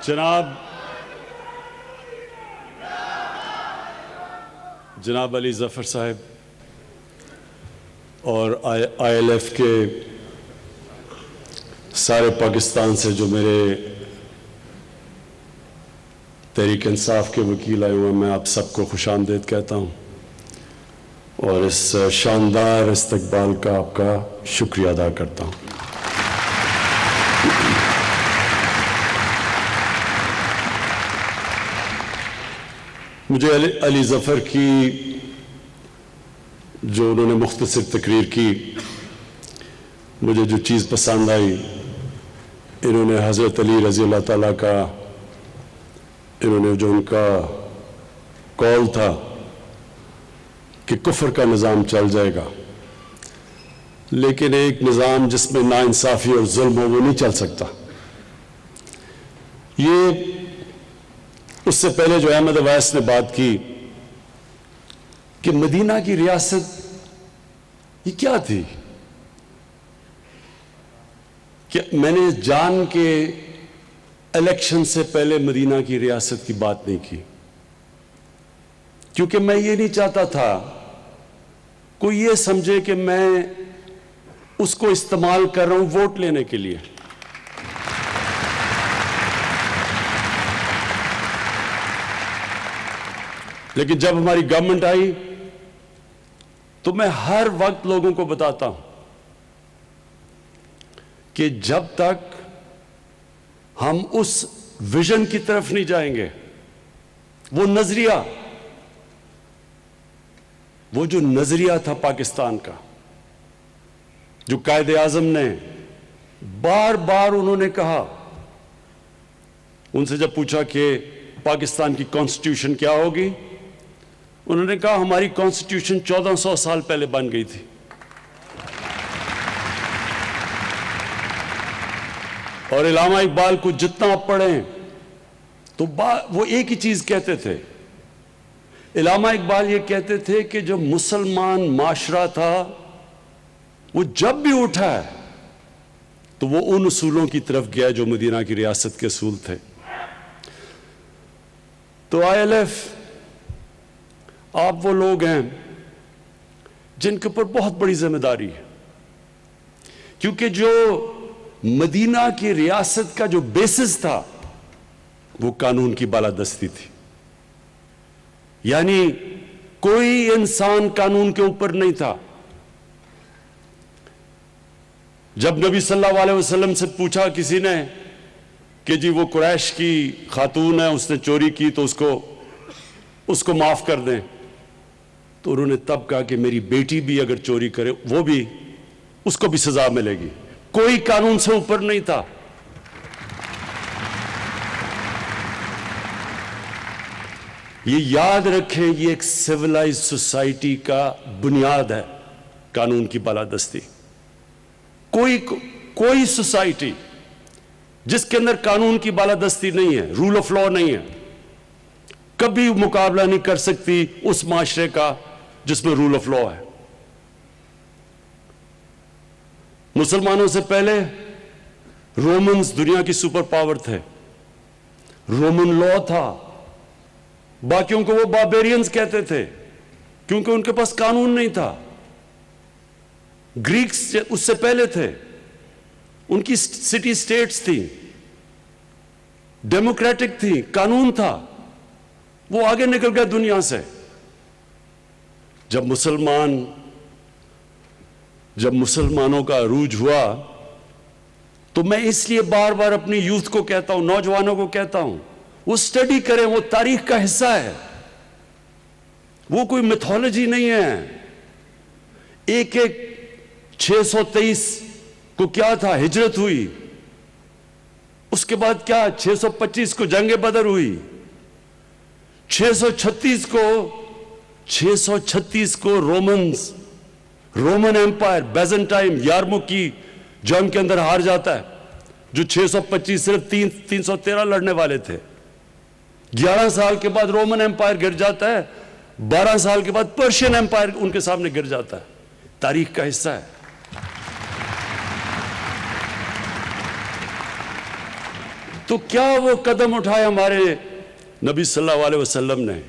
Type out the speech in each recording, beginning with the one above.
جناب علی ظفر صاحب اور ILF کے سارے پاکستان سے جو میرے تحریک انصاف کے وکیل آئے ہوئے ہیں، میں آپ سب کو خوش آمدید کہتا ہوں اور اس شاندار استقبال کا آپ کا شکریہ ادا کرتا ہوں۔ مجھے علی ظفر کی جو انہوں نے مختصر تقریر کی، مجھے جو چیز پسند آئی، انہوں نے حضرت علی رضی اللہ تعالیٰ کا، انہوں نے جو ان کا قول تھا کہ کفر کا نظام چل جائے گا، لیکن ایک نظام جس میں ناانصافی اور ظلم ہو وہ نہیں چل سکتا۔ یہ اس سے پہلے جو احمد اویس نے بات کی کہ مدینہ کی ریاست یہ کیا تھی، کہ میں نے جان کے الیکشن سے پہلے مدینہ کی ریاست کی بات نہیں کی، کیونکہ میں یہ نہیں چاہتا تھا کوئی یہ سمجھے کہ میں اس کو استعمال کر رہا ہوں ووٹ لینے کے لیے۔ لیکن جب ہماری گورنمنٹ آئی تو میں ہر وقت لوگوں کو بتاتا ہوں کہ جب تک ہم اس ویژن کی طرف نہیں جائیں گے، وہ جو نظریہ تھا پاکستان کا، جو قائد اعظم نے بار بار انہوں نے کہا، ان سے جب پوچھا کہ پاکستان کی کانسٹیٹیوشن کیا ہوگی، انہوں نے کہا ہماری کانسٹیٹیوشن 1400 سال پہلے بن گئی تھی۔ اور علامہ اقبال کو جتنا آپ پڑھیں تو وہ ایک ہی چیز کہتے تھے۔ علامہ اقبال یہ کہتے تھے کہ جو مسلمان معاشرہ تھا وہ جب بھی اٹھا ہے تو وہ ان اصولوں کی طرف گیا جو مدینہ کی ریاست کے اصول تھے۔ تو ILF آپ وہ لوگ ہیں جن کے اوپر بہت بڑی ذمہ داری ہے، کیونکہ جو مدینہ کی ریاست کا جو بیسس تھا وہ قانون کی بالادستی تھی، یعنی کوئی انسان قانون کے اوپر نہیں تھا۔ جب نبی صلی اللہ علیہ وسلم سے پوچھا کسی نے کہ جی وہ قریش کی خاتون ہے، اس نے چوری کی تو اس کو معاف کر دیں، تو انہوں نے تب کہا کہ میری بیٹی بھی اگر چوری کرے اس کو بھی سزا ملے گی۔ کوئی قانون سے اوپر نہیں تھا۔ یہ یاد رکھیں، یہ ایک سیولائز سوسائٹی کا بنیاد ہے قانون کی بالادستی۔ کوئی سوسائٹی جس کے اندر قانون کی بالادستی نہیں ہے، رول آف لا نہیں ہے، کبھی مقابلہ نہیں کر سکتی اس معاشرے کا جس میں رول آف لا ہے۔ مسلمانوں سے پہلے رومنز دنیا کی سپر پاور تھے، رومن لا تھا، باقیوں کو وہ باربیرینز کہتے تھے کیونکہ ان کے پاس قانون نہیں تھا۔ گریکس اس سے پہلے تھے، ان کی سٹی سٹیٹس تھی، ڈیموکریٹک تھی، قانون تھا، وہ آگے نکل گئے دنیا سے۔ جب مسلمانوں کا عروج ہوا تو میں اس لیے بار بار اپنی یوتھ کو کہتا ہوں، نوجوانوں کو کہتا ہوں، وہ سٹڈی کریں، وہ تاریخ کا حصہ ہے، وہ کوئی میتھولوجی نہیں ہے۔ 623 کو کیا تھا، ہجرت ہوئی، اس کے بعد کیا 625 کو جنگ بدر ہوئی، 636 کو رومن ایمپائر بیزنٹائن یارمو کی جنگ کے اندر ہار جاتا ہے، جو 625 صرف 313 لڑنے والے تھے۔ 11 سال کے بعد رومن ایمپائر گر جاتا ہے، 12 سال کے بعد پرشین ایمپائر ان کے سامنے گر جاتا ہے۔ تاریخ کا حصہ ہے۔ تو کیا وہ قدم اٹھائے ہمارے نبی صلی اللہ علیہ وسلم نے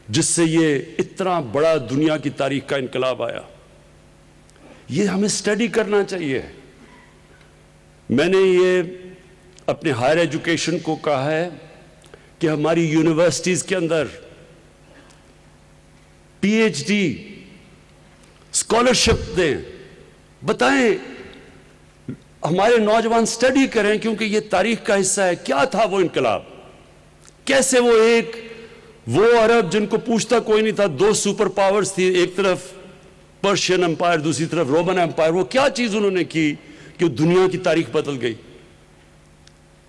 جس سے یہ اتنا بڑا دنیا کی تاریخ کا انقلاب آیا. یہ ہمیں اسٹڈی کرنا چاہیے. میں نے یہ اپنے ہائر ایجوکیشن کو کہا ہے کہ ہماری یونیورسٹیز کے اندر پی ایچ ڈی اسکالرشپ دیں, بتائیں, ہمارے نوجوان اسٹڈی کریں, کیونکہ یہ تاریخ کا حصہ ہے. کیا تھا وہ انقلاب, کیسے وہ عرب جن کو پوچھتا کوئی نہیں تھا, 2 سپر پاورز تھی, ایک طرف پرشین امپائر, دوسری طرف رومن امپائر, وہ کیا چیز انہوں نے کی کہ دنیا کی تاریخ بدل گئی.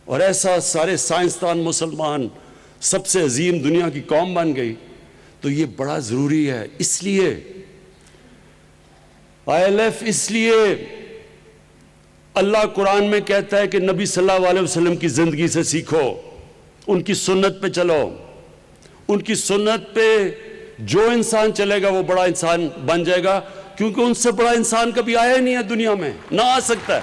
اور ایسا سارے سائنسدان مسلمان سب سے عظیم دنیا کی قوم بن گئی. تو یہ بڑا ضروری ہے. اس لیے ILF, اس لیے اللہ قرآن میں کہتا ہے کہ نبی صلی اللہ علیہ وسلم کی زندگی سے سیکھو, ان کی سنت پہ چلو. ان کی سنت پہ جو انسان چلے گا وہ بڑا انسان بن جائے گا, کیونکہ ان سے بڑا انسان کبھی آیا ہی نہیں ہے دنیا میں, نہ آ سکتا ہے.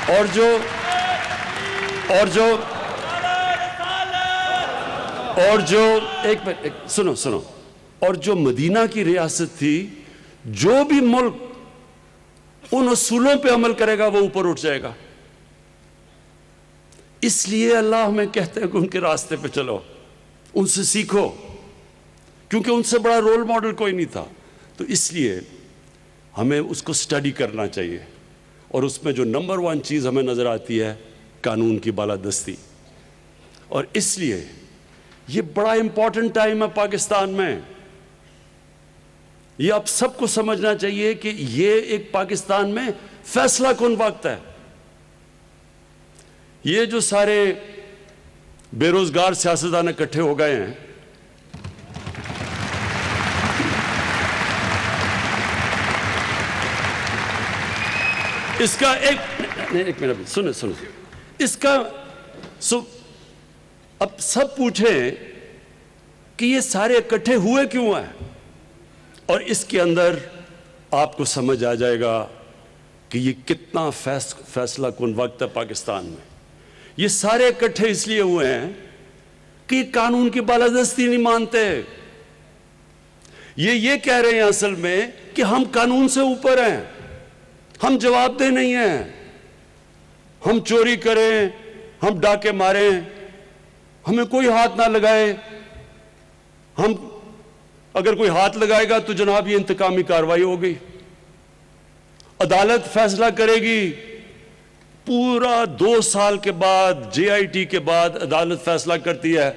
اور جو ایک منٹ سنو, اور جو مدینہ کی ریاست تھی, جو بھی ملک ان اصولوں پہ عمل کرے گا وہ اوپر اٹھ جائے گا. اس لیے اللہ ہمیں کہتے ہیں کہ ان کے راستے پہ چلو, ان سے سیکھو, کیونکہ ان سے بڑا رول ماڈل کوئی نہیں تھا. تو اس لیے ہمیں اس کو اسٹڈی کرنا چاہیے. اور اس میں جو نمبر 1 چیز ہمیں نظر آتی ہے قانون کی بالادستی. اور اس لیے یہ بڑا امپورٹنٹ ٹائم ہے پاکستان میں. یہ آپ سب کو سمجھنا چاہیے کہ یہ ایک پاکستان میں فیصلہ کن وقت ہے. یہ جو سارے بے روزگار سیاستدان اکٹھے ہو گئے ہیں, اس کا ایک منٹ سنو, اس کا اب سب پوچھیں کہ یہ سارے اکٹھے ہوئے کیوں ہیں, اور اس کے اندر آپ کو سمجھ آ جائے گا کہ یہ کتنا فیصلہ کن وقت ہے پاکستان میں. یہ سارے اکٹھے اس لیے ہوئے ہیں کہ یہ قانون کی بالادستی نہیں مانتے. یہ کہہ رہے ہیں اصل میں کہ ہم قانون سے اوپر ہیں, ہم جواب دہ نہیں ہیں, ہم چوری کریں, ہم ڈاکے ماریں, ہمیں کوئی ہاتھ نہ لگائے. ہم اگر کوئی ہاتھ لگائے گا تو جناب یہ انتقامی کارروائی ہوگی, عدالت فیصلہ کرے گی. پورا 2 سال کے بعد JIT کے بعد عدالت فیصلہ کرتی ہے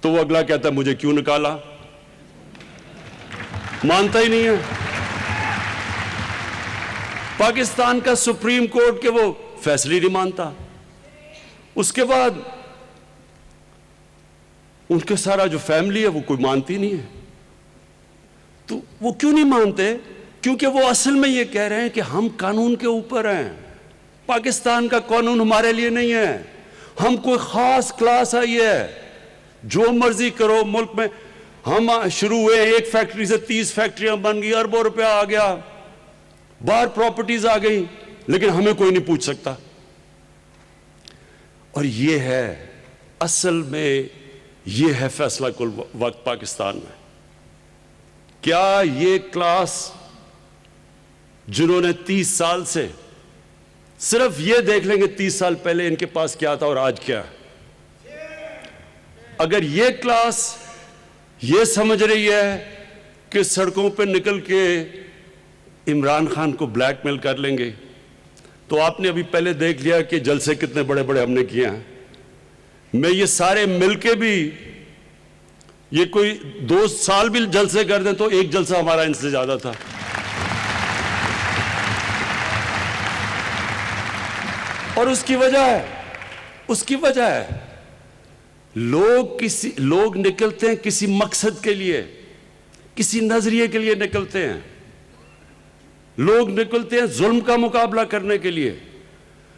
تو وہ اگلا کہتا ہے مجھے کیوں نکالا, مانتا ہی نہیں ہے. پاکستان کا سپریم کورٹ کے وہ فیصلے نہیں مانتا. اس کے بعد ان کے سارا جو فیملی ہے وہ کوئی مانتی نہیں ہے. تو وہ کیوں نہیں مانتے؟ کیونکہ وہ اصل میں یہ کہہ رہے ہیں کہ ہم قانون کے اوپر ہیں. پاکستان کا قانون ہمارے لیے نہیں ہے, ہم کوئی خاص کلاس ہے, یہ جو مرضی کرو ملک میں. ہم شروع ہوئے 1 فیکٹری سے 30 فیکٹریاں بن گئی, اربوں روپیہ آ گیا, باہر پراپرٹیز آ گئی, لیکن ہمیں کوئی نہیں پوچھ سکتا. اور یہ ہے اصل میں, یہ ہے فیصلہ کل وقت پاکستان میں. کیا یہ کلاس جنہوں نے 30 سال سے صرف یہ دیکھ لیں گے 30 سال پہلے ان کے پاس کیا تھا اور آج کیا ہے, اگر یہ کلاس یہ سمجھ رہی ہے کہ سڑکوں پہ نکل کے عمران خان کو بلیک میل کر لیں گے, تو آپ نے ابھی پہلے دیکھ لیا کہ جلسے کتنے بڑے بڑے ہم نے کیے ہیں. میں یہ سارے مل کے بھی یہ کوئی 2 سال بھی جلسے کر دیں تو ایک جلسہ ہمارا ان سے زیادہ تھا. اور اس کی وجہ ہے لوگ نکلتے ہیں کسی مقصد کے لیے, کسی نظریے کے لیے نکلتے ہیں. لوگ نکلتے ہیں ظلم کا مقابلہ کرنے کے لیے.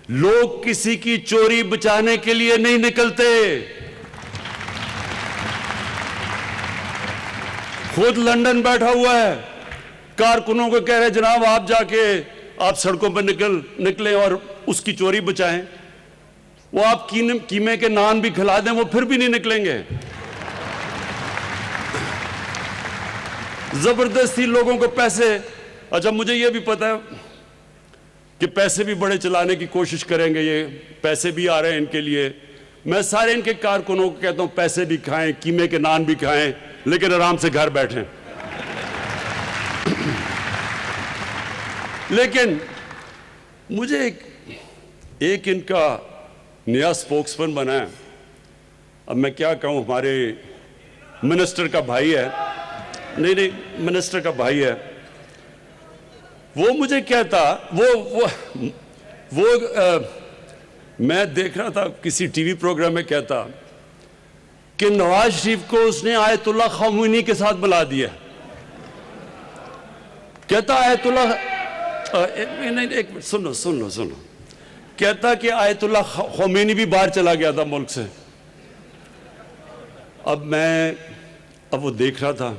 لوگ کسی کی چوری بچانے کے لیے نہیں نکلتے. خود لندن بیٹھا ہوا ہے, کارکنوں کو کہہ رہے جناب آپ جا کے آپ سڑکوں پر نکلیں اور اس کی چوری بچائیں، وہ آپ قیمے کے نان بھی کھلا دیں وہ پھر بھی نہیں نکلیں گے۔ زبردستی لوگوں کو پیسے، اچھا مجھے یہ بھی پتا ہے کہ پیسے بھی بڑے چلانے کی کوشش کریں گے، یہ پیسے بھی آ رہے ہیں ان کے لیے۔ میں سارے ان کے کارکنوں کو کہتا ہوں پیسے بھی کھائیں، قیمے کے نان بھی کھائیں، لیکن آرام سے گھر بیٹھیں۔ لیکن مجھے ایک ان کا نیا سپوکس پرسن بنا ہے، اب میں کیا کہوں، ہمارے منسٹر کا بھائی ہے، نہیں منسٹر کا بھائی ہے، وہ مجھے کہتا، وہ میں دیکھ رہا تھا کسی ٹی وی پروگرام میں، کہتا کہ نواز شریف کو اس نے آیت اللہ خمینی کے ساتھ ملا دیا۔ کہتا آیت اللہ، ایک سن لو، کہتا کہ آیت اللہ خمینی بھی باہر چلا گیا تھا ملک سے۔ اب وہ دیکھ رہا تھا،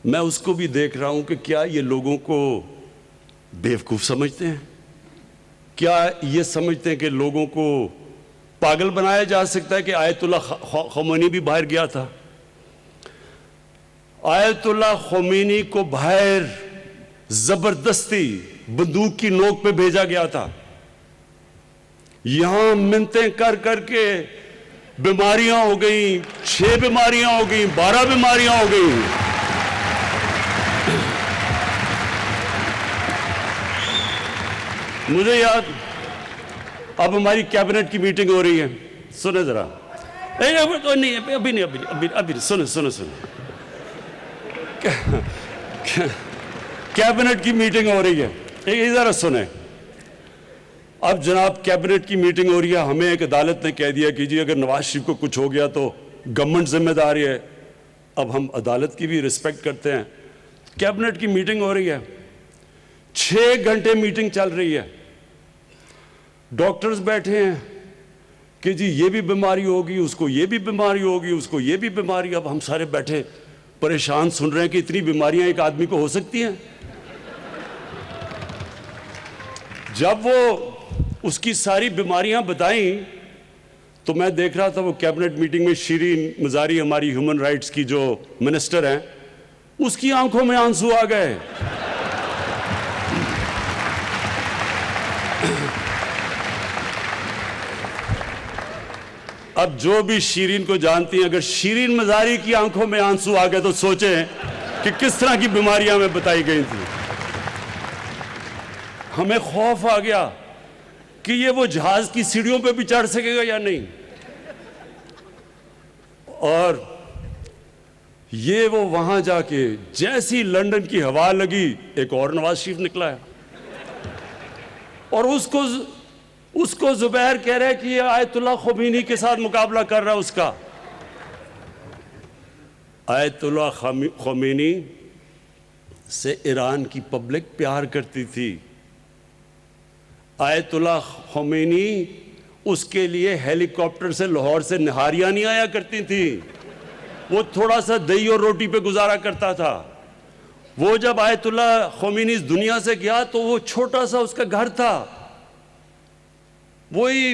میں اس کو بھی دیکھ رہا ہوں کہ کیا یہ لوگوں کو بیوقوف سمجھتے ہیں؟ کیا یہ سمجھتے ہیں کہ لوگوں کو پاگل بنایا جا سکتا ہے کہ آیت اللہ خمینی بھی باہر گیا تھا؟ آیت اللہ خمینی کو باہر زبردستی بندوق کی نوک پہ بھیجا گیا تھا، یہاں منتیں کر کر کے بیماریاں ہو گئیں، 6 بیماریاں ہو گئیں، 12 بیماریاں ہو گئیں۔ مجھے یاد، اب ہماری کیبنٹ کی میٹنگ ہو رہی ہے، سنیں ذرا، ابھی سنیں، کیبنٹ کی میٹنگ ہو رہی ہے، ذرا سنیں۔ اب جناب کیبنٹ کی میٹنگ ہو رہی ہے، ہمیں ایک عدالت نے کہہ دیا کہ جی اگر نواز شریف کو کچھ ہو گیا تو گورنمنٹ ذمہ دار ہے۔ اب ہم عدالت کی بھی رسپیکٹ کرتے ہیں۔ کیبنٹ کی میٹنگ ہو رہی ہے، 6 گھنٹے میٹنگ چل رہی ہے، ڈاکٹرز بیٹھے ہیں کہ جی یہ بھی بیماری ہوگی، اس کو یہ بھی بیماری ہوگی، اس کو یہ بھی بیماری۔ اب ہم سارے بیٹھے پریشان سن رہے ہیں کہ اتنی بیماریاں ایک آدمی کو ہو سکتی ہیں۔ جب وہ اس کی ساری بیماریاں بتائیں تو میں دیکھ رہا تھا وہ کیبنٹ میٹنگ میں شیرین مزاری، ہماری ہیومن رائٹس کی جو منسٹر ہیں، اس کی آنکھوں میں آنسو آ گئے۔ اب جو بھی شیرین کو جانتی ہیں، اگر شیرین مزاری کی آنکھوں میں آنسو آ گئے تو سوچیں کہ کس طرح کی بیماریاں میں بتائی گئی تھی۔ ہمیں خوف آ گیا کہ یہ وہ جہاز کی سیڑھیوں پہ بھی چڑھ سکے گا یا نہیں، اور یہ وہ وہاں جا کے جیسی لنڈن کی ہوا لگی، ایک اور نواز شریف نکلا ہے، اور اس کو زبیر کہہ رہے کہ یہ آیت اللہ خمینی کے ساتھ مقابلہ کر رہا ہے اس کا۔ آیت اللہ خمینی سے ایران کی پبلک پیار کرتی تھی۔ آیت اللہ خمینی اس کے لیے ہیلی کاپٹر سے لاہور سے نہاریاں نہیں آیا کرتی تھی، وہ تھوڑا سا دہی اور روٹی پہ گزارا کرتا تھا۔ وہ جب آیت اللہ خمینی اس دنیا سے گیا تو وہ چھوٹا سا اس کا گھر تھا، وہی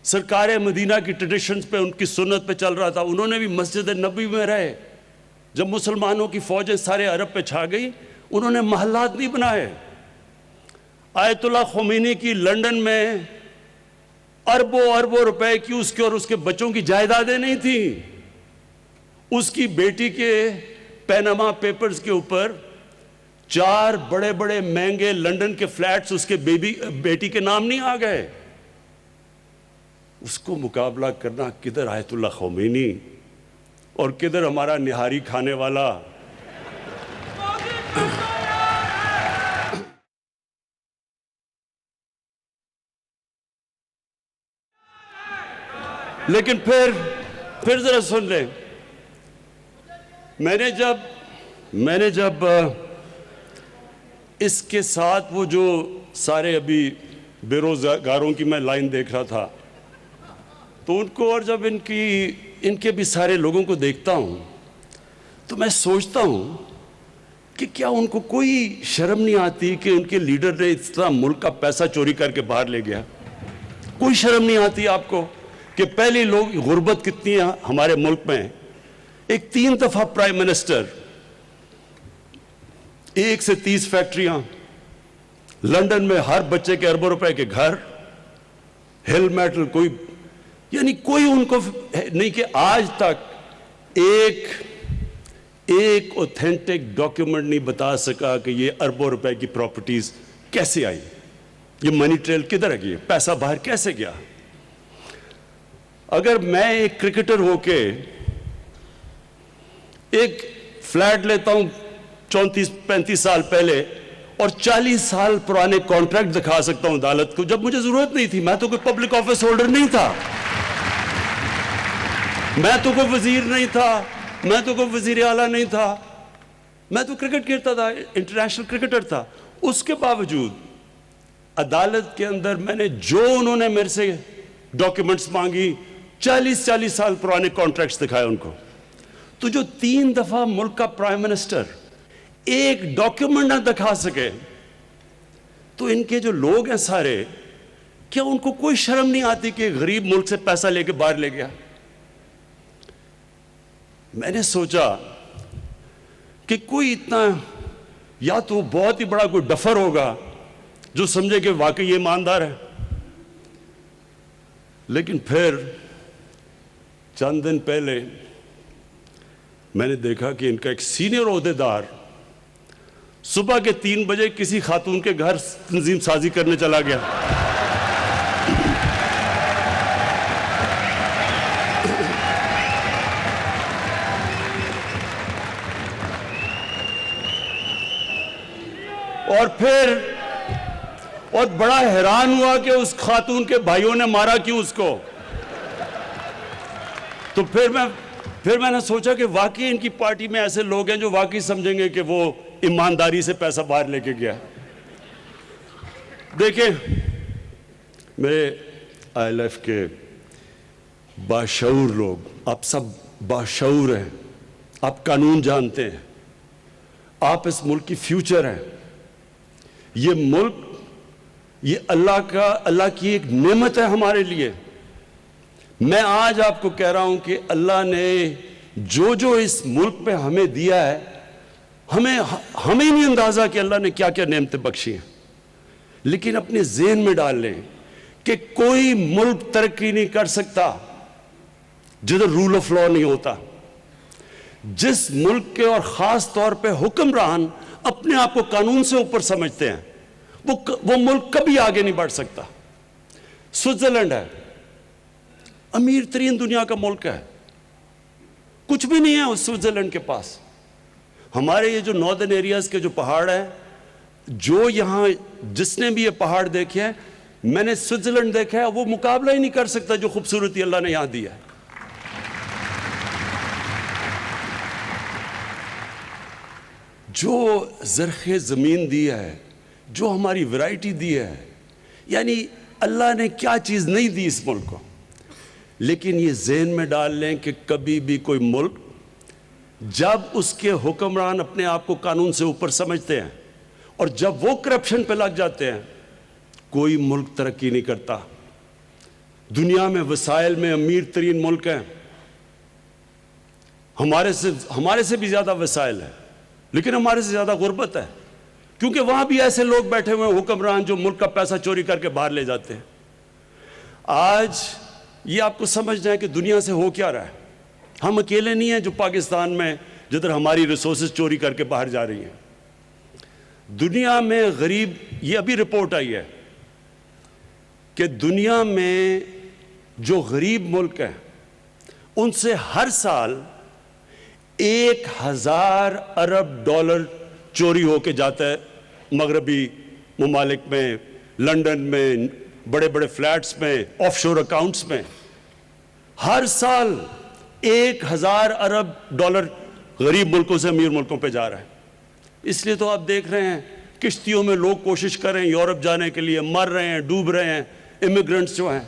سرکار مدینہ کی ٹریڈیشنز پہ، ان کی سنت پہ چل رہا تھا۔ انہوں نے بھی مسجد نبوی میں رہے۔ جب مسلمانوں کی فوجیں سارے عرب پہ چھا گئی، انہوں نے محلات نہیں بنائے۔ آیت اللہ خمینی کی لنڈن میں اربوں روپے کی اس کے اور اس کے بچوں کی جائیدادیں نہیں تھیں۔ اس کی بیٹی کے پیناما پیپرز کے اوپر 4 بڑے بڑے مہنگے لنڈن کے فلیٹس اس کے بیٹی کے نام نہیں آ گئے۔ اس کو مقابلہ کرنا، کدھر آیت اللہ خمینی اور کدھر ہمارا نہاری کھانے والا۔ لیکن پھر ذرا سن لیں، میں نے جب اس کے ساتھ وہ جو سارے ابھی بے روزگاروں کی میں لائن دیکھ رہا تھا تو ان کو، اور جب ان کے بھی سارے لوگوں کو دیکھتا ہوں تو میں سوچتا ہوں کہ کیا ان کو کوئی شرم نہیں آتی کہ ان کے لیڈر نے اس طرح ملک کا پیسہ چوری کر کے باہر لے گیا؟ کوئی شرم نہیں آتی آپ کو کہ پہلے لوگ غربت کتنی ہے ہمارے ملک میں؟ ایک 3 دفعہ پرائم منسٹر، 1 سے 30 فیکٹریاں، لندن میں ہر بچے کے اربوں روپے کے گھر، ہل میٹل، کوئی یعنی کوئی ان کو نہیں کہ آج تک ایک اوتھینٹک ڈاکیومنٹ نہیں بتا سکا کہ یہ اربوں روپے کی پراپرٹیز کیسے آئی، یہ منی ٹریل کدھر گئی، پیسہ باہر کیسے گیا۔ اگر میں ایک کرکٹر ہو کے ایک فلیٹ لیتا ہوں 34-35 سال پہلے اور 40 سال پرانے کانٹریکٹ دکھا سکتا ہوں عدالت کو، جب مجھے ضرورت نہیں تھی، میں تو کوئی پبلک آفس ہولڈر نہیں تھا، میں تو کوئی وزیر نہیں تھا، میں تو کوئی وزیر اعلیٰ نہیں تھا، میں تو کرکٹ کھیلتا تھا، انٹرنیشنل کرکٹر تھا، اس کے باوجود عدالت کے اندر میں نے جو انہوں نے میرے سے ڈاکیومنٹس مانگی، 40 سال پرانے کانٹریکٹس دکھائے ان کو۔ تو جو 3 دفعہ ملک کا پرائم منسٹر ایک ڈاکیومنٹ نہ دکھا سکے، تو ان کے جو لوگ ہیں سارے، کیا ان کو کوئی شرم نہیں آتی کہ غریب ملک سے پیسہ لے کے باہر لے گیا؟ میں نے سوچا کہ کوئی اتنا یا تو بہت ہی بڑا کوئی ڈفر ہوگا جو سمجھے کہ واقعی یہ ایماندار ہے، لیکن پھر چند دن پہلے میں نے دیکھا کہ ان کا ایک سینئر عہدیدار صبح کے 3 بجے کسی خاتون کے گھر تنظیم سازی کرنے چلا گیا۔ اور بڑا حیران ہوا کہ اس خاتون کے بھائیوں نے مارا کیوں اس کو۔ تو پھر میں نے سوچا کہ واقعی ان کی پارٹی میں ایسے لوگ ہیں جو واقعی سمجھیں گے کہ وہ ایمانداری سے پیسہ باہر لے کے گیا۔ دیکھیں، میرے آئی ایل ایف کے باشعور لوگ، آپ سب باشعور ہیں، آپ قانون جانتے ہیں، آپ اس ملک کی فیوچر ہیں۔ یہ ملک، یہ اللہ کی ایک نعمت ہے ہمارے لیے۔ میں آج آپ کو کہہ رہا ہوں کہ اللہ نے جو اس ملک پہ ہمیں دیا ہے، ہمیں نہیں اندازہ کہ اللہ نے کیا کیا نعمتیں بخشی ہیں، لیکن اپنے ذہن میں ڈال لیں کہ کوئی ملک ترقی نہیں کر سکتا جدھر رول آف لا نہیں ہوتا۔ جس ملک کے اور خاص طور پہ حکمران اپنے آپ کو قانون سے اوپر سمجھتے ہیں، وہ ملک کبھی آگے نہیں بڑھ سکتا۔ سوئٹزرلینڈ ہے، امیر ترین دنیا کا ملک ہے، کچھ بھی نہیں ہے اس سوئٹزرلینڈ کے پاس۔ ہمارے یہ جو ناردرن ایریاز کے جو پہاڑ ہیں، جو یہاں جس نے بھی یہ پہاڑ دیکھے ہیں، میں نے سوئٹزرلینڈ دیکھا ہے، وہ مقابلہ ہی نہیں کر سکتا جو خوبصورتی اللہ نے یہاں دی ہے۔ جو زرخ زمین دی ہے، جو ہماری ورائٹی دی ہے، یعنی اللہ نے کیا چیز نہیں دی اس ملک کو۔ لیکن یہ ذہن میں ڈال لیں کہ کبھی بھی کوئی ملک جب اس کے حکمران اپنے آپ کو قانون سے اوپر سمجھتے ہیں اور جب وہ کرپشن پہ لگ جاتے ہیں، کوئی ملک ترقی نہیں کرتا۔ دنیا میں وسائل میں امیر ترین ملک ہیں، ہمارے سے بھی زیادہ وسائل ہیں، لیکن ہمارے سے زیادہ غربت ہے، کیونکہ وہاں بھی ایسے لوگ بیٹھے ہوئے ہیں حکمران جو ملک کا پیسہ چوری کر کے باہر لے جاتے ہیں۔ آج یہ آپ کو سمجھنا ہے کہ دنیا سے ہو کیا رہا ہے۔ ہم اکیلے نہیں ہیں جو پاکستان میں جدھر ہماری ریسورسز چوری کر کے باہر جا رہی ہیں۔ دنیا میں غریب، یہ ابھی رپورٹ آئی ہے کہ دنیا میں جو غریب ملک ہیں ان سے ہر سال 1000 ارب ڈالر چوری ہو کے جاتا ہے مغربی ممالک میں، لنڈن میں، بڑے بڑے فلیٹس میں، آف شور اکاؤنٹس میں۔ ہر سال 1000 ارب ڈالر غریب ملکوں سے امیر ملکوں پہ جا رہا ہے۔ اس لیے تو آپ دیکھ رہے ہیں کشتیوں میں لوگ کوشش کر رہے ہیں یورپ جانے کے لیے، مر رہے ہیں، ڈوب رہے ہیں امیگرنٹس جو ہیں،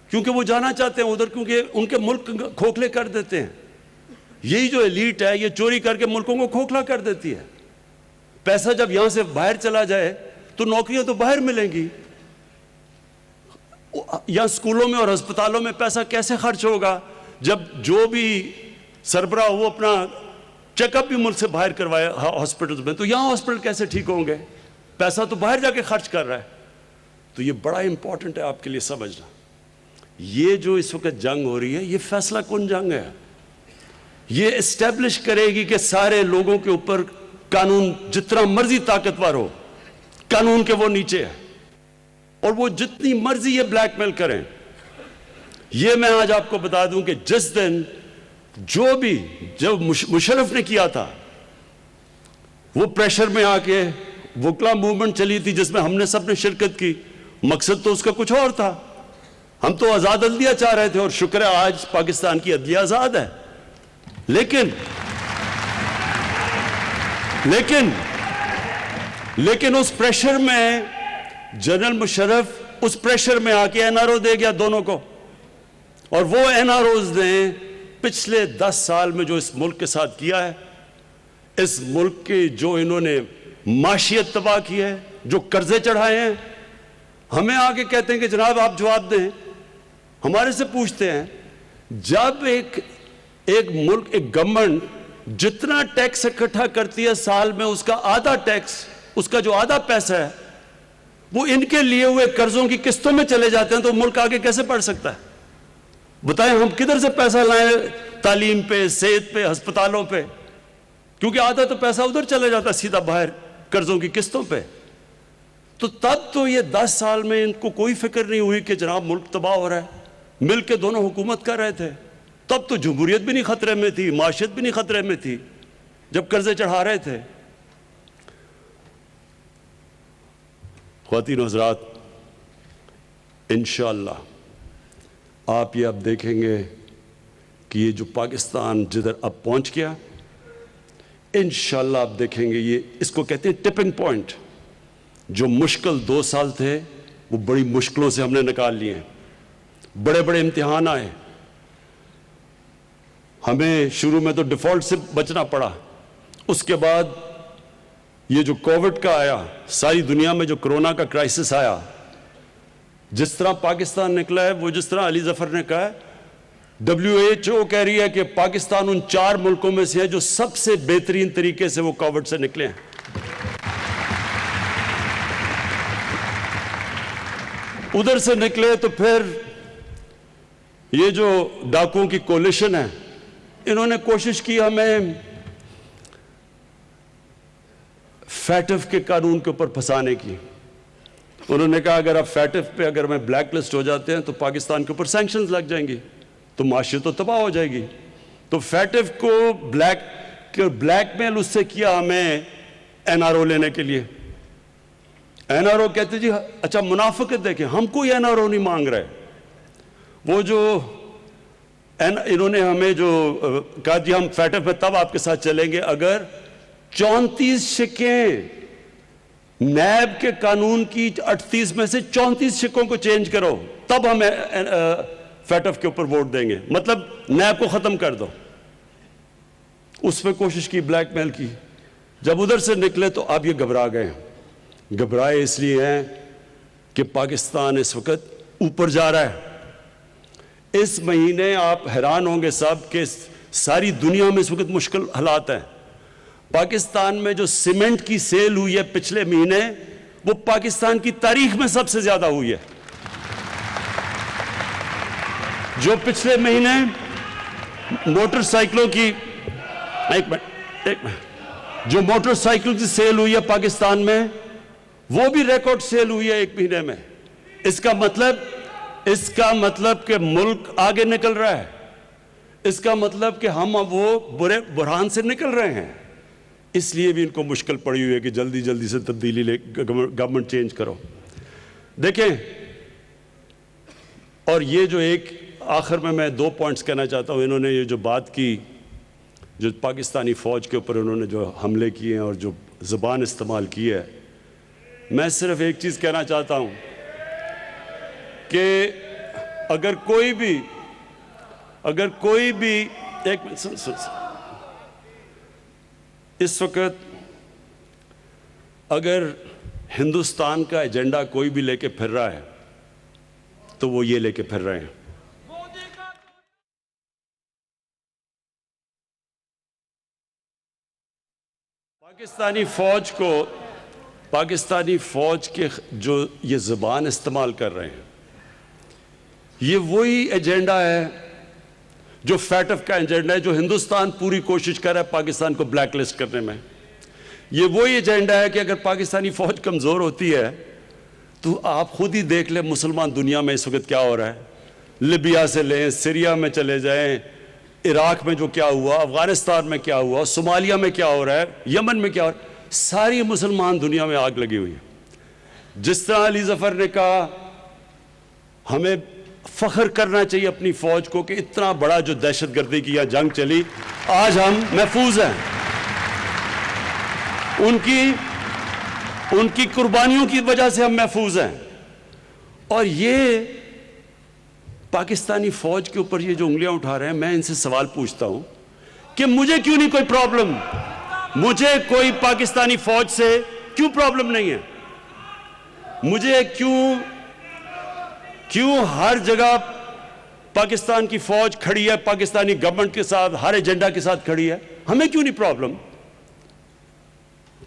کیونکہ وہ جانا چاہتے ہیں ادھر، کیونکہ ان کے ملک کھوکھلے کر دیتے ہیں۔ یہی جو ایلیٹ ہے یہ چوری کر کے ملکوں کو کھوکھلا کر دیتی ہے۔ پیسہ جب یہاں سے باہر چلا جائے تو نوکریاں تو باہر ملیں گی. یہاں اسکولوں میں اور ہسپتالوں میں پیسہ کیسے خرچ ہوگا جب جو بھی سربراہ وہ اپنا چیک اپ بھی ملک سے باہر کروائے ہاسپٹل میں, تو یہاں ہاسپٹل کیسے ٹھیک ہوں گے؟ پیسہ تو باہر جا کے خرچ کر رہا ہے. تو یہ بڑا امپورٹنٹ ہے آپ کے لیے سمجھنا. یہ جو اس وقت جنگ ہو رہی ہے یہ فیصلہ کن جنگ ہے. یہ اسٹیبلش کرے گی کہ سارے لوگوں کے اوپر قانون جتنا مرضی طاقتور ہو, قانون کے وہ نیچے ہے, اور وہ جتنی مرضی یہ بلیک میل کریں. یہ میں آج آپ کو بتا دوں کہ جس دن جو مشرف نے کیا تھا, وہ پریشر میں آ کے وکلا موومنٹ چلی تھی جس میں ہم نے سب نے شرکت کی, مقصد تو اس کا کچھ اور تھا. ہم تو آزاد عدلیہ چاہ رہے تھے, اور شکر ہے آج پاکستان کی عدلیہ آزاد ہے. لیکن اس پریشر میں جنرل مشرف اس پریشر میں آ کے این آر او دے گیا دونوں کو. اور وہ این آر اوز نے پچھلے 10 سال میں جو اس ملک کے ساتھ کیا ہے, اس ملک کے جو انہوں نے معاشیت تباہ کی ہے, جو قرضے چڑھائے ہیں, ہمیں آگے کہتے ہیں کہ جناب آپ جواب دیں. ہمارے سے پوچھتے ہیں جب ایک ملک, ایک گورنمنٹ جتنا ٹیکس اکٹھا کرتی ہے سال میں, اس کا آدھا ٹیکس, اس کا جو آدھا پیسہ ہے وہ ان کے لیے ہوئے قرضوں کی قسطوں میں چلے جاتے ہیں, تو ملک آگے کیسے بڑھ سکتا ہے؟ بتائیں ہم کدھر سے پیسہ لائیں تعلیم پہ, صحت پہ, ہسپتالوں پہ؟ کیونکہ آدھا تو پیسہ ادھر چلے جاتا ہے سیدھا باہر قرضوں کی قسطوں پہ. تو تب تو یہ 10 سال میں ان کو کوئی فکر نہیں ہوئی کہ جناب ملک تباہ ہو رہا ہے. مل کے دونوں حکومت کر رہے تھے. تب تو جمہوریت بھی نہیں خطرے میں تھی, معاشیت بھی نہیں خطرے میں تھی, جب قرضے چڑھا رہے تھے. خواتین و حضرات, انشاءاللہ آپ یہ اب دیکھیں گے کہ یہ جو پاکستان جدھر اب پہنچ گیا, انشاءاللہ آپ دیکھیں گے یہ, اس کو کہتے ہیں ٹپنگ پوائنٹ. جو مشکل 2 سال تھے وہ بڑی مشکلوں سے ہم نے نکال لیے ہیں. بڑے بڑے امتحان آئے, ہمیں شروع میں تو ڈیفالٹ سے بچنا پڑا. اس کے بعد یہ جو کووڈ کا آیا, ساری دنیا میں جو کرونا کا کرائسس آیا, جس طرح پاکستان نکلا ہے وہ جس طرح علی ظفر نے کہا ہے, WHO کہہ رہی ہے کہ پاکستان ان 4 ملکوں میں سے ہے جو سب سے بہترین طریقے سے وہ کووڈ سے نکلے ہیں. ادھر سے نکلے تو پھر یہ جو ڈاکوؤں کی کولیشن ہے, انہوں نے کوشش کی ہمیں فیٹف کے قانون کے اوپر پھنسانے کی. انہوں نے کہا اگر آپ فیٹف پہ اگر میں بلیک لسٹ ہو جاتے ہیں تو پاکستان کے اوپر سینکشنز لگ جائیں گی, تو معاشیت تو تباہ ہو جائے گی. تو فیٹف کو بلیک میل اس سے کیا ہمیں این آر او لینے کے لیے. این آر او کہتے جی اچھا منافقت دیکھیں, ہم کوئی این آر او نہیں مانگ رہے. وہ جو انہوں نے ہمیں جو کہا جی ہم فیٹف میں تب آپ کے ساتھ چلیں گے اگر 34 شکیں نیب کے قانون کی 38 میں سے 34 شکوں کو چینج کرو, تب ہم فیٹف کے اوپر ووٹ دیں گے. مطلب نیب کو ختم کر دو. اس پہ کوشش کی, بلیک میل کی. جب ادھر سے نکلے تو اب یہ گھبرا گئے. گھبرائے اس لیے ہیں کہ پاکستان اس وقت اوپر جا رہا ہے. اس مہینے آپ حیران ہوں گے سب کہ ساری دنیا میں اس وقت مشکل حالات ہیں. پاکستان میں جو سیمنٹ کی سیل ہوئی ہے پچھلے مہینے, وہ پاکستان کی تاریخ میں سب سے زیادہ ہوئی ہے. جو پچھلے مہینے موٹر سائیکلوں کی جو موٹر سائیکل کی سیل ہوئی ہے پاکستان میں, وہ بھی ریکارڈ سیل ہوئی ہے 1 مہینے میں. اس کا مطلب کہ ملک آگے نکل رہا ہے. اس کا مطلب کہ ہم اب وہ برے بحران سے نکل رہے ہیں. اس لیے بھی ان کو مشکل پڑی ہوئی ہے کہ جلدی جلدی سے تبدیلی لے, گورنمنٹ چینج کرو. دیکھیں, اور یہ جو ایک آخر میں 2 پوائنٹس کہنا چاہتا ہوں. انہوں نے یہ جو بات کی, جو پاکستانی فوج کے اوپر انہوں نے جو حملے کیے ہیں اور جو زبان استعمال کی ہے, میں صرف ایک چیز کہنا چاہتا ہوں کہ اگر کوئی بھی ایک منٹ اس وقت اگر ہندوستان کا ایجنڈا کوئی بھی لے کے پھر رہا ہے تو وہ یہ لے کے پھر رہے ہیں. پاکستانی فوج کے جو یہ زبان استعمال کر رہے ہیں، یہ وہی ایجنڈا ہے جو فیٹف کا ایجنڈا ہے، جو ہندوستان پوری کوشش کر رہا ہے پاکستان کو بلیک لسٹ کرنے میں. یہ وہی ایجنڈا ہے کہ اگر پاکستانی فوج کمزور ہوتی ہے تو آپ خود ہی دیکھ لیں مسلمان دنیا میں اس وقت کیا ہو رہا ہے. لیبیا سے لیں، سیریا میں چلے جائیں، عراق میں جو کیا ہوا، افغانستان میں کیا ہوا، صومالیہ میں کیا ہو رہا ہے، یمن میں کیا ہو رہا ہے، ساری مسلمان دنیا میں آگ لگی ہوئی ہے. جس طرح علی ظفر نے کہا ہمیں فخر کرنا چاہیے اپنی فوج کو کہ اتنا بڑا جو دہشت گردی کی یا جنگ چلی، آج ہم محفوظ ہیں. ان کی قربانیوں کی وجہ سے ہم محفوظ ہیں. اور یہ پاکستانی فوج کے اوپر یہ جو انگلیاں اٹھا رہے ہیں، میں ان سے سوال پوچھتا ہوں کہ مجھے کیوں نہیں کوئی پرابلم؟ مجھے کوئی پاکستانی فوج سے کیوں پرابلم نہیں ہے؟ مجھے کیوں ہر جگہ پاکستان کی فوج کھڑی ہے پاکستانی گورنمنٹ کے ساتھ، ہر ایجنڈا کے ساتھ کھڑی ہے، ہمیں کیوں نہیں پرابلم؟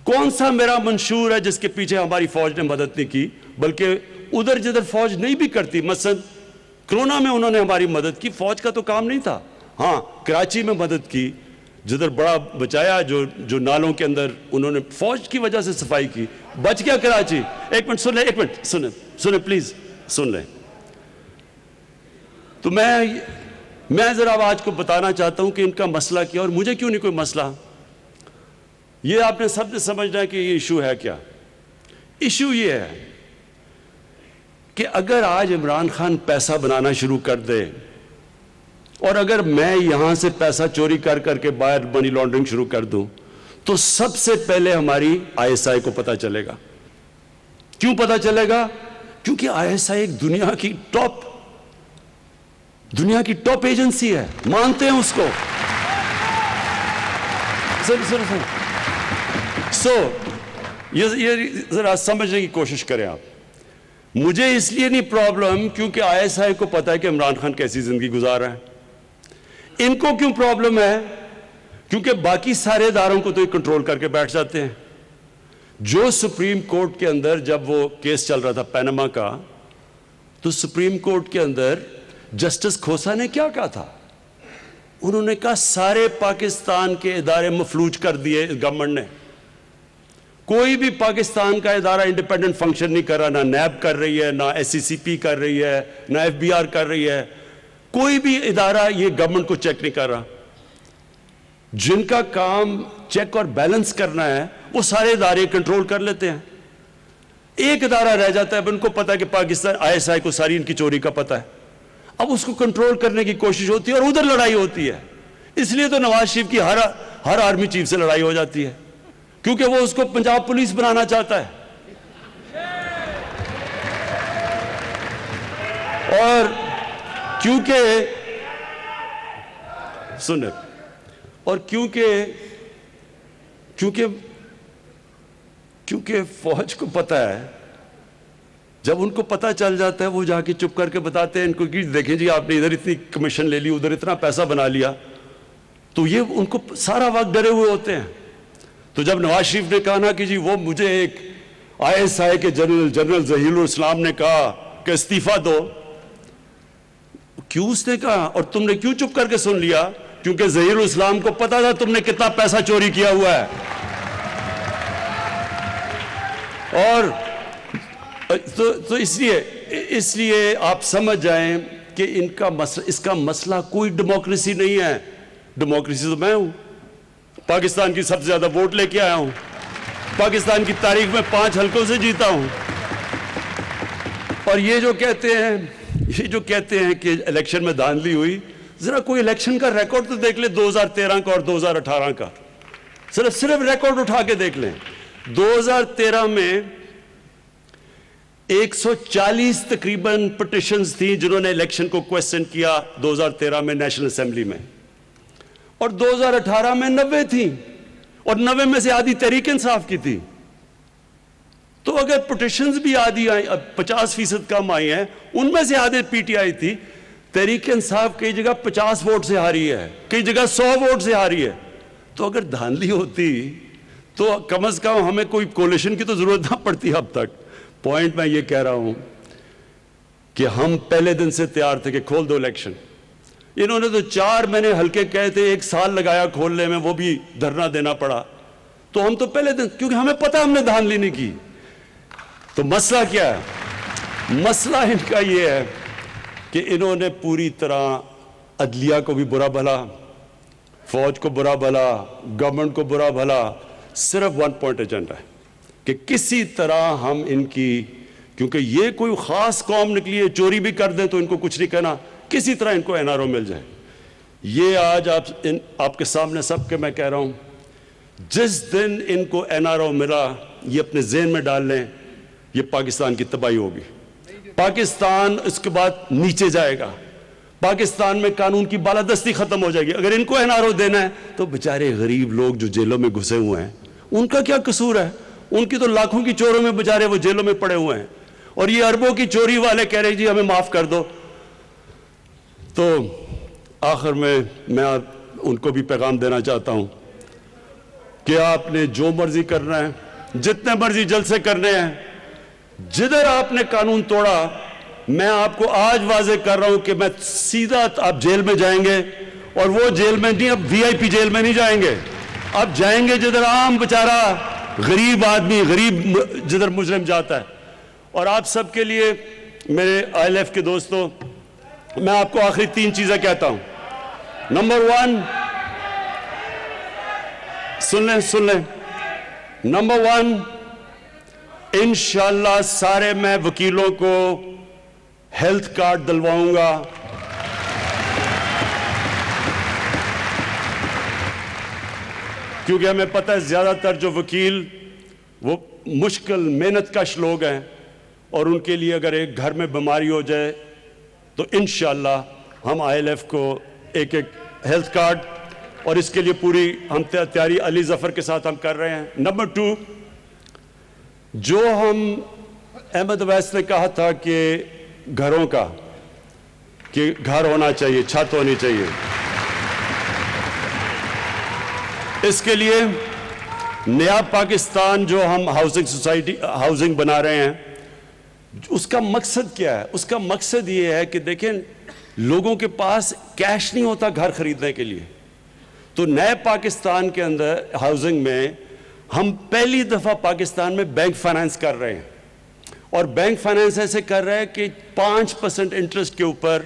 کون سا میرا منشور ہے جس کے پیچھے ہماری فوج نے مدد نہیں کی؟ بلکہ ادھر جدھر فوج نہیں بھی کرتی، مثلا کرونا میں انہوں نے ہماری مدد کی، فوج کا تو کام نہیں تھا. ہاں کراچی میں مدد کی، جدھر بڑا بچایا، جو نالوں کے اندر انہوں نے فوج کی وجہ سے صفائی کی، بچ گیا کراچی. ایک منٹ سن لیں، ایک منٹ سنیں پلیز سن لیں. تو میں ذرا آج کو بتانا چاہتا ہوں کہ ان کا مسئلہ کیا اور مجھے کیوں نہیں کوئی مسئلہ. یہ آپ نے سب نے سمجھنا ہے کہ یہ ایشو ہے کیا. ایشو یہ ہے کہ اگر آج عمران خان پیسہ بنانا شروع کر دے اور اگر میں یہاں سے پیسہ چوری کر کے باہر منی لانڈرنگ شروع کر دوں تو سب سے پہلے ہماری ISI کو پتہ چلے گا. کیوں پتہ چلے گا؟ کیونکہ ISI ایک دنیا کی ٹاپ ایجنسی ہے، مانتے ہیں اس کو. یہ ذرا سمجھنے کی کوشش کریں آپ. مجھے اس لیے نہیں پرابلم کیونکہ ISI کو پتا ہے کہ عمران خان کیسی زندگی گزار رہا ہے. ان کو کیوں پرابلم ہے؟ کیونکہ باقی سارے اداروں کو تو یہ کنٹرول کر کے بیٹھ جاتے ہیں. جو سپریم کورٹ کے اندر جب وہ کیس چل رہا تھا پینما کا، تو سپریم کورٹ کے اندر جسٹس کھوسا نے کیا کہا تھا؟ انہوں نے کہا سارے پاکستان کے ادارے مفلوج کر دیے گورنمنٹ نے. کوئی بھی پاکستان کا ادارہ انڈیپینڈنٹ فنکشن نہیں کر رہا، نہ نیب کر رہی ہے، نہ SCCP کر رہی ہے، نہ FBR کر رہی ہے. کوئی بھی ادارہ یہ گورنمنٹ کو چیک نہیں کر رہا. جن کا کام چیک اور بیلنس کرنا ہے وہ سارے ادارے کنٹرول کر لیتے ہیں. ایک ادارہ رہ جاتا ہے، اب ان کو پتا ہے کہ پاکستان ISI کو ساری ان کی چوری کا پتا ہے. اب اس کو کنٹرول کرنے کی کوشش ہوتی ہے اور ادھر لڑائی ہوتی ہے. اس لیے تو نواز شریف کی ہر آرمی چیف سے لڑائی ہو جاتی ہے، کیونکہ وہ اس کو پنجاب پولیس بنانا چاہتا ہے. اور کیونکہ فوج کو پتا ہے، جب ان کو پتا چل جاتا ہے وہ جا کے چپ کر کے بتاتے ہیں ان کو کہ دیکھیں جی آپ نے ادھر اتنی کمیشن لے لی، ادھر اتنا پیسہ بنا لیا. تو یہ ان کو سارا وقت ڈرے ہوئے ہوتے ہیں. تو جب نواز شریف نے کہا نا کہ جی وہ مجھے ایک ISI کے جنرل ظہیر الاسلام نے کہا کہ استعفیٰ دو، کیوں اس نے کہا اور تم نے کیوں چپ کر کے سن لیا؟ کیونکہ ظہیر الاسلام کو پتا تھا تم نے کتنا پیسہ چوری کیا ہوا ہے. اور تو اس لیے آپ سمجھ جائیں کہ اس کا مسئلہ کوئی ڈیموکریسی نہیں ہے. ڈیموکریسی تو میں ہوں، پاکستان کی سب سے زیادہ ووٹ لے کے آیا ہوں، پاکستان کی تاریخ میں 5 حلقوں سے جیتا ہوں. اور یہ جو کہتے ہیں کہ الیکشن میں دھاندلی ہوئی، ذرا کوئی الیکشن کا ریکارڈ تو دیکھ لیں 2013 کا اور 2018 کا. صرف ریکارڈ اٹھا کے دیکھ لیں. 2013 میں 140 تقریباً پٹیشنز تھیں جنہوں نے الیکشن کو کویسچن کیا 2013 میں نیشنل اسمبلی میں، اور 2018 میں 90 تھیں، اور 90 میں سے آدھی تحریک انصاف کی تھی. تو اگر پٹیشنز بھی آدھی آئیں, 50% کم آئی ہیں, ان میں سے آدھے پی ٹی آئی تھی. تحریک انصاف کئی جگہ 50 ووٹ سے ہاری ہے, کئی جگہ 100 ووٹ سے ہاری ہے. تو اگر دھاندلی ہوتی تو کم از کم ہمیں کوئی کولیشن کی تو ضرورت نہ پڑتی اب تک. پوائنٹ میں یہ کہہ رہا ہوں کہ ہم پہلے دن سے تیار تھے کہ کھول دو الیکشن. انہوں نے تو 4 مہینے ہلکے کہے تھے, 1 سال لگایا کھولنے میں, وہ بھی دھرنا دینا پڑا. تو ہم تو پہلے دن, کیونکہ ہمیں پتہ ہم نے دھاندلی نہیں کی. تو مسئلہ کیا ہے؟ مسئلہ ان کا یہ ہے کہ انہوں نے پوری طرح عدلیہ کو بھی برا بھلا, فوج کو برا بھلا, گورنمنٹ کو برا بھلا, صرف 1 پوائنٹ ایجنڈا ہے کہ کسی طرح ہم ان کی, کیونکہ یہ کوئی خاص قوم نکلی ہے, چوری بھی کر دیں تو ان کو کچھ نہیں کہنا, کسی طرح ان کو این آر او مل جائے. یہ آج آپ کے سامنے سب کے میں کہہ رہا ہوں, جس دن ان کو این آر او ملا, یہ اپنے ذہن میں ڈال لیں, یہ پاکستان کی تباہی ہوگی. پاکستان اس کے بعد نیچے جائے گا, پاکستان میں قانون کی بالادستی ختم ہو جائے گی. اگر ان کو این آر او دینا ہے تو بیچارے غریب لوگ جو جیلوں میں گھسے ہوئے ہیں, ان کا کیا قصور ہے؟ ان کی تو لاکھوں کی چوروں میں بیچارے وہ جیلوں میں پڑے ہوئے ہیں, اور یہ اربوں کی چوری والے کہہ رہے جی ہمیں معاف کر دو. تو آخر میں ان کو بھی پیغام دینا چاہتا ہوں کہ آپ نے جو مرضی کرنا ہے, جتنے مرضی جلسے کرنے ہیں, جدھر آپ نے قانون توڑا, میں آپ کو آج واضح کر رہا ہوں کہ میں سیدھا آپ جیل میں جائیں گے, اور وہ جیل میں نہیں, اب وی آئی پی جیل میں نہیں جائیں گے, اب جائیں گے جدھر عام بیچارہ غریب آدمی, غریب جدھر مجرم جاتا ہے. اور آپ سب کے لیے میرے آئی ایل ایف کے دوستوں, میں آپ کو آخری 3 چیزیں کہتا ہوں. نمبر 1, سن لیں. نمبر 1, انشاءاللہ سارے میں وکیلوں کو ہیلتھ کارڈ دلواؤں گا. کیونکہ ہمیں پتہ ہے زیادہ تر جو وکیل وہ مشکل محنت کش لوگ ہیں, اور ان کے لیے اگر ایک گھر میں بیماری ہو جائے تو انشاءاللہ ہم آئی ایل ایف کو ایک ہیلتھ کارڈ, اور اس کے لیے پوری ہم تیاری علی ظفر کے ساتھ ہم کر رہے ہیں. نمبر 2, جو ہم احمد اویس نے کہا تھا کہ گھروں کا, کہ گھر ہونا چاہیے, چھت ہونی چاہیے, اس کے لیے نیا پاکستان جو ہم ہاؤسنگ بنا رہے ہیں, اس کا مقصد کیا ہے؟ اس کا مقصد یہ ہے کہ دیکھیں لوگوں کے پاس کیش نہیں ہوتا گھر خریدنے کے لیے, تو نئے پاکستان کے اندر ہاؤسنگ میں ہم پہلی دفعہ پاکستان میں بینک فائنانس کر رہے ہیں, اور بینک فائنانس ایسے کر رہے ہیں کہ 5% انٹرسٹ کے اوپر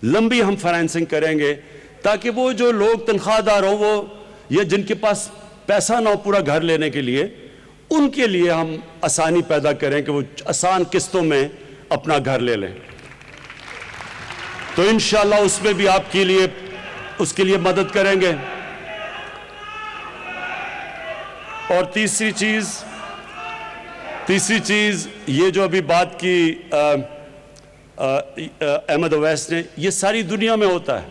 لمبی ہم فائنانسنگ کریں گے, تاکہ وہ جو لوگ تنخواہ دار ہوں, وہ یا جن کے پاس پیسہ نہ ہو پورا گھر لینے کے لیے, ان کے لیے ہم آسانی پیدا کریں کہ وہ آسان قسطوں میں اپنا گھر لے لیں. تو انشاءاللہ اس میں بھی آپ کے لیے, اس کے لیے مدد کریں گے. اور تیسری چیز یہ جو ابھی بات کی احمد اویس نے, یہ ساری دنیا میں ہوتا ہے.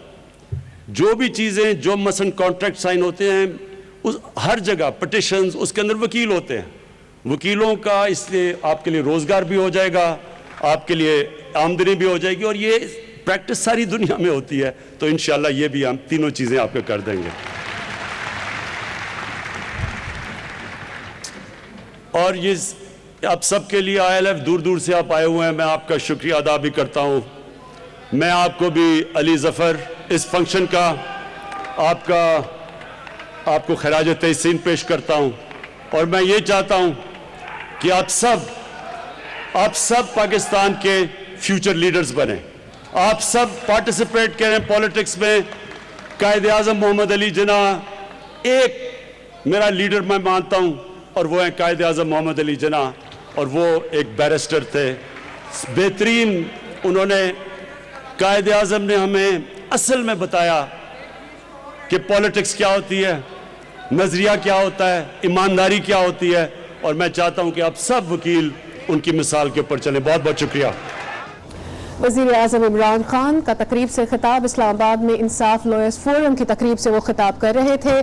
جو بھی چیزیں, جو مثلا کانٹریکٹ سائن ہوتے ہیں, ہر جگہ پٹیشنز, اس کے اندر وکیل ہوتے ہیں. وکیلوں کا اس لیے آپ کے لیے روزگار بھی ہو جائے گا, آپ کے لیے آمدنی بھی ہو جائے گی, اور یہ پریکٹس ساری دنیا میں ہوتی ہے. تو انشاءاللہ یہ بھی ہم تینوں چیزیں آپ کو کر دیں گے. اور یہ آپ سب کے لیے آئی ایل ایف دور دور سے آپ آئے ہوئے ہیں, میں آپ کا شکریہ ادا بھی کرتا ہوں. میں آپ کو بھی علی ظفر اس فنکشن کا آپ کو خراج تحسین پیش کرتا ہوں, اور میں یہ چاہتا ہوں کہ آپ سب پاکستان کے فیوچر لیڈرز بنیں, آپ سب پارٹیسپیٹ کریں پولیٹکس میں. قائد اعظم محمد علی جناح ایک میرا لیڈر میں مانتا ہوں, اور وہ ہیں قائد اعظم محمد علی جناح, اور وہ ایک بیرسٹر تھے بہترین. انہوں نے, قائد اعظم نے ہمیں اصل میں بتایا کہ پولیٹکس کیا ہوتی ہے, نظریہ کیا ہوتا ہے, ایمانداری کیا ہوتی ہے. اور میں چاہتا ہوں کہ آپ سب وکیل ان کی مثال کے اوپر چلیں. بہت بہت شکریہ. وزیر اعظم عمران خان کا تقریب سے خطاب. اسلام آباد میں انصاف لوئرز فورم کی تقریب سے وہ خطاب کر رہے تھے.